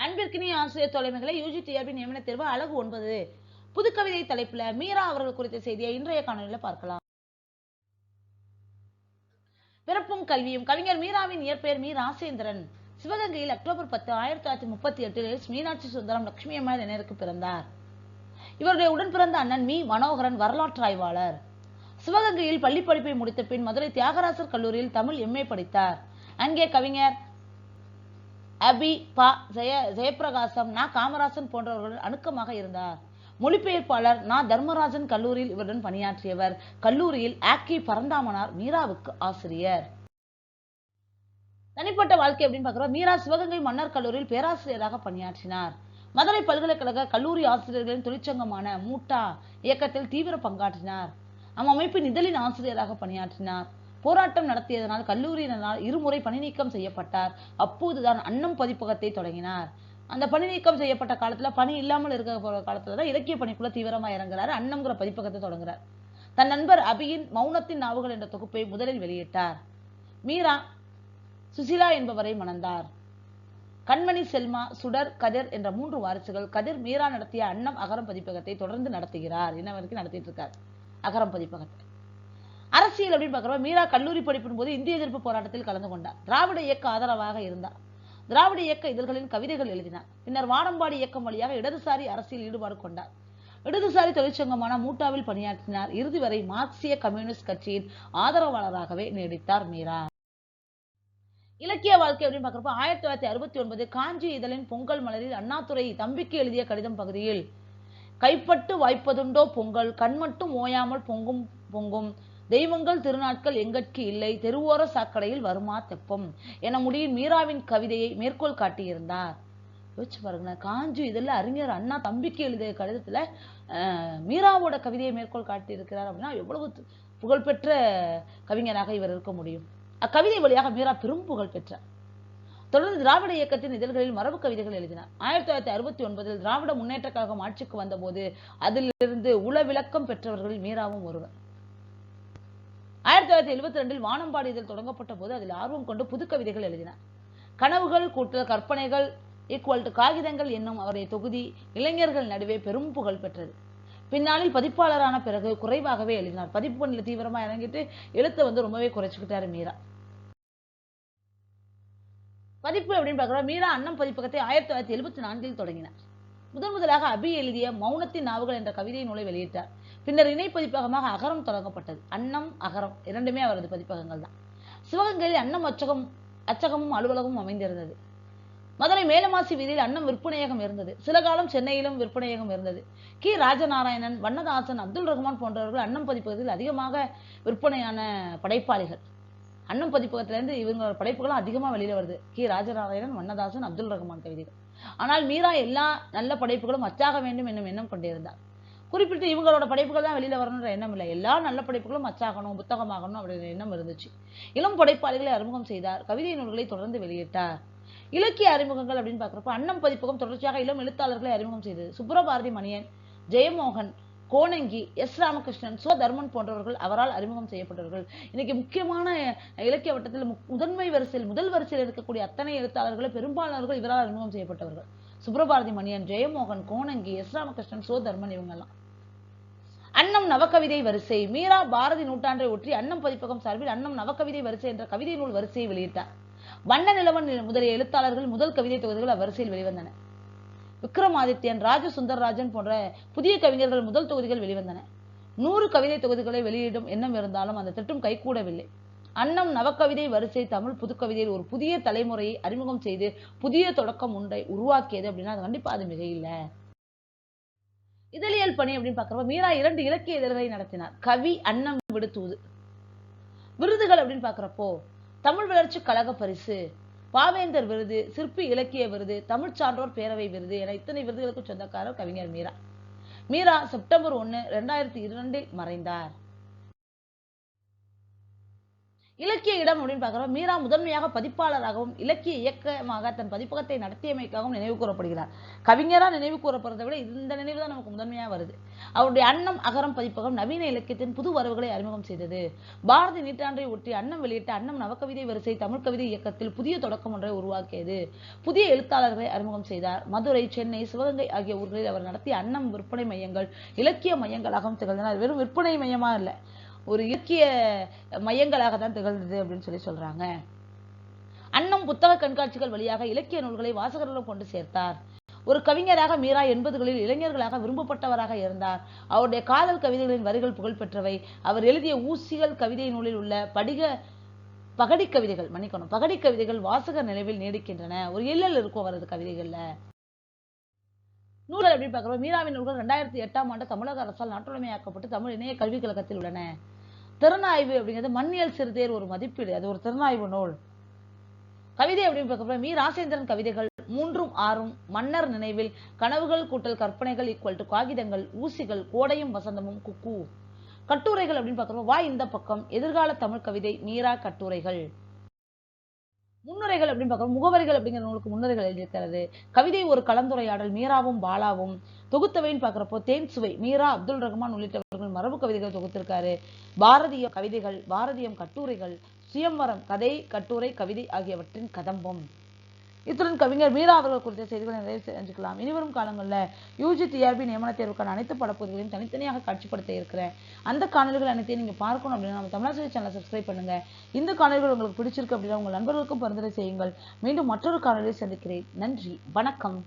அன்பிற்கினிய ஆசிரியர் தொலைமைகளை UGTRB நியமன தேர்வு அழகு 9 புதுக்கவிதை தலைப்புல மீரா அவர்கள் குறித்த செய்தியை இன்றைய காணொலியில் பார்க்கலாம். பிறப்பும் கல்வியும். கவிஞர் மீராவின் இயற்பெயர் மீ. ராசேந்திரன். சிவகங்கையில் அக்டோபர் 10, 1938 மீனாட்சி சுந்தரம் லட்சுமி அம்மாள் இணையருக்கு பிறந்தார். இவருடைய உடன் பிறந்த அண்ணன் மீ. மனோகரன் வரலாற்று ஆய்வாளர். சிவகங்கையில் பள்ளி படிப்பை முடித்த பின் மதுரை தியாகராசர் கல்லூரியில் தமிழ் MA படித்தார். அங்கே கவிஞர் அபி ப. ஜெயப்பிரகாசம், நா. காமராசன் போன்றவர்கள் அணுக்கமாக இருந்தார். மொழிபெயர்ப்பாளர் நா. தர்மராஜன் கல்லூரியில் இவருடன் பணியாற்றியவர். கல்லூரியில் ஆக்கி பரந்தாமனார் மீராவுக்கு ஆசிரியர். தனிப்பட்ட வாழ்க்கை அப்படின்னு பார்க்கிறோம். மீரா சிவகங்கை மன்னர் கல்லூரியில் பேராசிரியராக பணியாற்றினார். மதுரை பல்கலைக்கழக கல்லூரி ஆசிரியர்களின் தொழிற்சங்கமான மூட்டா இயக்கத்தில் தீவிர பங்காற்றினார். அம்மமைப்பின் இதழின் ஆசிரியராக பணியாற்றினார். போராட்டம் நடத்தியதனால் கல்லூரியினரால் இருமுறை பணி நீக்கம் செய்யப்பட்டார். அப்போதுதான் அன்னம் பதிப்பகத்தை தொடங்கினார். அந்த பணி நீக்கம் செய்யப்பட்ட காலத்துல பணி இல்லாமல் இருக்கிற காலத்துலதான் இலக்கிய பணிக்குள்ள தீவிரமா இறங்குறாரு. அன்னம்ங்கிற பதிப்பகத்தை தொடங்குறார். தன் நண்பர் அபியின் மௌனத்தின் நாவுகள் என்ற தொகுப்பை முதலில் வெளியிட்டார். மீரா சுசிலா என்பவரை மணந்தார். கண்மணி, செல்மா, சுடர், கதிர் என்ற 3 வாரிசுகள். கதிர் மீரா நடத்திய அன்னம் அகரம் பதிப்பகத்தை தொடர்ந்து நடத்துகிறார். என்ன வரைக்கும் நடத்திட்டு இருக்கார் அகரம் பதிப்பகத்தை. அரசியல் அப்படின்னு பார்க்கிறோம். மீரா கல்லூரி படிப்பின் போது இந்திய எதிர்ப்பு போராட்டத்தில் கலந்து கொண்டார். திராவிட இயக்க ஆதரவாக இருந்தார். திராவிட இயக்க இதழ்களின் கவிதைகள் எழுதினார். பின்னர் வானம்பாடி இயக்கம் வழியாக இடதுசாரி அரசியல் ஈடுபாடு கொண்டார். இடதுசாரி தொழிற்சங்கமான மூட்டாவில் பணியாற்றினார். இறுதி வரை மார்க்சிய கம்யூனிஸ்ட் கட்சியின் ஆதரவாளராகவே நீடித்தார் மீரா. இலக்கிய வாழ்க்கை அப்படின்னு பார்க்கிறப்ப 1969 காஞ்சி இதழின் பொங்கல் மலரில் அண்ணாதுரை தம்பிக்கு எழுதிய கடிதம் பகுதியில் கைப்பட்டு வாய்ப்பதுண்டோ பொங்கல், கண்மட்டும் ஓயாமல் பொங்கும் பொங்கும், தெய்வங்கள் திருநாட்கள் எங்கட்கு இல்லை, தெருவோர சாக்கடையில் வருமா தெப்பம் என முடியும் மீராவின் கவிதையை மேற்கோள் காட்டியிருந்தார். யோசிச்சு பாருங்க, காஞ்சி இதழில் அறிஞர் அண்ணா தம்பிக்கு எழுதிய கடிதத்துல மீராவோட கவிதையை மேற்கோள் காட்டி இருக்கிறார் அப்படின்னா எவ்வளவு புகழ்பெற்ற கவிஞராக இவர் இருக்க முடியும். அக்கவிதை வழியாக மீரா பெரும் புகழ் பெற்றார். தொடர்ந்து திராவிட இயக்கத்தின் இதழ்களில் மரபு கவிதைகள் எழுதினார். 1969 திராவிட முன்னேற்ற கழகம் ஆட்சிக்கு வந்தபோது அதிலிருந்து உளவிளக்கம் பெற்றவர்களில் மீராவும் ஒருவர். 1972 வானம்பாடி இதழ் தொடங்கப்பட்ட போது அதில் ஆர்வம் கொண்டு புது கவிதைகள் எழுதினார். கனவுகள் கூட்டல் கற்பனைகள் = காகிதங்கள் என்னும் அவருடைய தொகுதி இளைஞர்கள் நடுவே பெரும் புகழ் பெற்றது. பின்னாளில் பதிப்பாளரான பிறகு குறைவாகவே எழுதினார். பதிப்பு பணியில் தீவிரமா இறங்கிட்டு எழுத்தை ரொம்பவே குறைச்சுக்கிட்டாரு மீரா. பதிப்பு அப்படின்னு பார்க்கிறோம். மீரா அன்னம் பதிப்பகத்தை 1974 தொடங்கினார். முதலாக அபி எழுதிய மௌனத்தின் நாவுகள் என்ற கவிதை நூலை வெளியிட்டார். பின்னர் இணை பதிப்பகமாக அகரம் தொடங்கப்பட்டது. அன்னம் அகரம் இரண்டுமே அவரது பதிப்பகங்கள் தான். சிவகங்கையில் அன்னம் அச்சகமும் அலுவலகமும் அமைந்திருந்தது. மதுரை மேலமாசி வீதியில் அன்னம் விற்பனையகம் இருந்தது. சில காலம் சென்னையிலும் விற்பனையகம் இருந்தது. கி. ராஜநாராயணன், வண்ணதாசன், அப்துல் ரஹ்மான் போன்றவர்கள் அன்னம் பதிப்பகத்தில் அதிகமாக விற்பனையான படைப்பாளிகள். அன்னம் பதிப்பகத்திலிருந்து இவங்களோட படைப்புகளும் அதிகமா வெளியில வருது. கி. ராஜநாராயணன், வண்ணதாசன், அப்துல் ரஹ்மான் கவிதைகள். ஆனால் மீரா எல்லா நல்ல படைப்புகளும் அச்சாக வேண்டும் என்னும் எண்ணம் கொண்டிருந்தார். குறிப்பிட்டு இவங்களோட படைப்புகள் தான் வெளியில வரணுன்ற எண்ணம் இல்லை. எல்லா நல்ல படைப்புகளும் அச்சாகணும், புத்தகமாகணும் அப்படின்ற எண்ணம் இருந்துச்சு. இளம் படைப்பாளிகளை அறிமுகம் செய்தார். கவிதை நூல்களை தொடர்ந்து வெளியிட்டார். இலக்கிய அறிமுகங்கள் அப்படின்னு பார்க்கிறப்ப அன்னம் பதிப்பகம் தொடர்ச்சியாக இளம் எழுத்தாளர்களை அறிமுகம் செய்தது. சுப்ரபாரதி மணியன், ஜெயமோகன், கோணங்கி, எஸ். ராமகிருஷ்ணன், சோ. தர்மன் போன்றவர்கள் அவரால் அறிமுகம் செய்யப்பட்டவர்கள். இன்னைக்கு முக்கியமான இலக்கிய வட்டத்தில் முதல் வரிசையில் இருக்கக்கூடிய அத்தனை எழுத்தாளர்களை பெரும்பாலானவர்கள் இவரால் அறிமுகம் செய்யப்பட்டவர்கள். சுப்ரபாரதி மணியன், ஜெயமோகன், கோணங்கி, எஸ். ராமகிருஷ்ணன், சோ. தர்மன் இவங்கெல்லாம். அன்னம் நவக்கவிதை வரிசை. மீரா பாரதி நூற்றாண்டை ஒற்றி அன்னம் பதிப்பகம் சார்பில் அன்னம் நவக்கவிதை வரிசை என்ற கவிதை நூல் வரிசையை வெளியிட்டார். வண்ண நிலவன் முதலிய எழுத்தாளர்கள் முதல் கவிதை தொகுதிகள் அவ்வரிசையில் வெளிவந்தன. விக்ரமாதித்யன், ராஜ சுந்தரராஜன் போன்ற புதிய கவிஞர்கள் முதல் தொகுதிகள் வெளிவந்தன. 100 கவிதை தொகுதிகளை வெளியிடும் எண்ணம் இருந்தாலும் அந்த திட்டம் கைகூடவில்லை. அன்னம் நவக்கவிதை வரிசை தமிழ் புதுக்கவிதையில் ஒரு புதிய தலைமுறையை அறிமுகம் செய்து புதிய தொடக்கம் ஒன்றை உருவாக்கியது அப்படின்னா அது கண்டிப்பா அது மிக இல்லை. இதழியல் பணி அப்படின்னு பார்க்கிறப்ப மீரா 2 இலக்கிய இதழ்களை நடத்தினார். கவி, அன்னம் விடுத்தூது. விருதுகள் அப்படின்னு பார்க்கிறப்போ தமிழ் வளர்ச்சி கழக பரிசு, பாவேந்தர் விருது, சிற்பி இலக்கிய விருது, தமிழ் சான்றோர் பேரவை விருது என இத்தனை விருதுகளுக்கு சொந்தக்காரர் கவிஞர் மீரா. மீரா செப்டம்பர் 1, 2002 மறைந்தார். இலக்கிய இடம் அப்படின்னு பார்க்கிறோம். மீரா முதன்மையாக பதிப்பாளராகவும் இலக்கிய இயக்கமாக தன் பதிப்பகத்தை நடத்தியமைக்காகவும் நினைவு கூறப்படுகிறார். கவிஞரா நினைவு கூறப்படுறதை விட இந்த நினைவு தான் நமக்கு முதன்மையா வருது. அவருடைய அன்னம் அகரம் பதிப்பகம் நவீன இலக்கியத்தின் புது வரவுகளை அறிமுகம் செய்தது. பாரதி நூற்றாண்டை ஒட்டி அன்னம் வெளியிட்ட அன்னம் நவக்கவிதை வரிசை தமிழ் கவிதை இயக்கத்தில் புதிய தொடக்கம் ஒன்றை உருவாக்கியது. புதிய எழுத்தாளர்களை அறிமுகம் செய்தார். மதுரை, சென்னை, சிவகங்கை ஆகிய ஊர்களில் அவர் நடத்திய அன்னம் விற்பனை மையங்கள் இலக்கிய மையங்களாகவும் திகழ்ந்தன. வெறும் விற்பனை மையமா இல்லை, ஒரு இலக்கிய மையங்களாக தான் திகழ்ந்தது அப்படின்னு சொல்றாங்க. அன்னம் புத்தக கண்காட்சிகள் வழியாக இலக்கிய நூல்களை வாசகர்களும் கொண்டு சேர்த்தார். ஒரு கவிஞராக மீரா 80களில் இளைஞர்களாக விரும்பப்பட்டவராக இருந்தார். அவருடைய காதல் கவிதைகளின் வரிகள் புகழ்பெற்றவை. அவர் எழுதிய ஊசிகள் கவிதை நூலில் உள்ள பகடி கவிதைகள் வாசகர் நினைவில் நீடிக்கின்றன. ஒரு இல்லல் இருக்கும் அவரது கவிதைகள்ல. நூல்கள் எப்படி பார்க்கிறோம். மீராவின் நூல்கள் 2008ஆம் ஆண்டு தமிழக அரசால் நாட்டுடைமையாக்கப்பட்டு தமிழ் இணைய கல்விக் கழகத்தில் உள்ளன. திறனாய்வு அப்படிங்கிறது மண்ணியல் சிறுதேர் ஒரு மதிப்பீடு, அது ஒரு திறனாய்வு நூல். கவிதை அப்படின்னு பார்க்கப்ப மீ ராசேந்திரன் கவிதைகள் 3ம் 6ம் மன்னர் நினைவில், கனவுகள் கூட்டல் கற்பனைகள் ஈக்குவல் டு காகிதங்கள், ஊசிகள், கோடையும் வசந்தமும், குக்கு. கட்டுரைகள் அப்படின்னு பார்க்கிறோம். வா இந்த பக்கம், எதிர்கால தமிழ் கவிதை, மீரா கட்டுரைகள். முன்னுரைகள் அப்படின்னு பார்க்கிறோம். முகவரிகள் அப்படிங்கிற நூலுக்கு முன்னுரைகள் எழுதியிருக்கிறது. கவிதை ஒரு கலந்துரையாடல், மீராவும் பாலாவும். தொகுத்தவைன்னு பார்க்கிறப்போ தேன் சுவை, மீரா, அப்துல் ரஹ்மான் உள்ளிட்டவர்கள் மரபு கவிதைகள் தொகுத்திருக்காரு. பாரதிய கவிதைகள், பாரதியம் கட்டுரைகள், சுயம்வரம் கதை, கட்டுரை, கவிதை ஆகியவற்றின் கதம்பம். இத்துடன் கவிஞர் மீரா அவர்கள் குறித்த செய்திகளை நிறைவு செஞ்சுக்கலாம். இனிவரும் காலங்களில் யூஜி டிஆர்பி நியமன தேர்வுக்கான அனைத்து படப்பகுதிகளையும் தனித்தனியாக காட்சிப்படுத்த இருக்கிறேன். அந்த காணொலிகள் அனைத்தையும் நீங்க பார்க்கணும் அப்படின்னா நம்ம தமிழாசிரியர் சேனலை சப்ஸ்கிரைப் பண்ணுங்க. இந்த காணொலிகள் உங்களுக்கு பிடிச்சிருக்கு அப்படின்னா உங்கள் நண்பர்களுக்கும் பரிந்துரை செய்யுங்கள். மீண்டும் மற்றொரு காணொலியை சந்திக்கிறேன். நன்றி, வணக்கம்.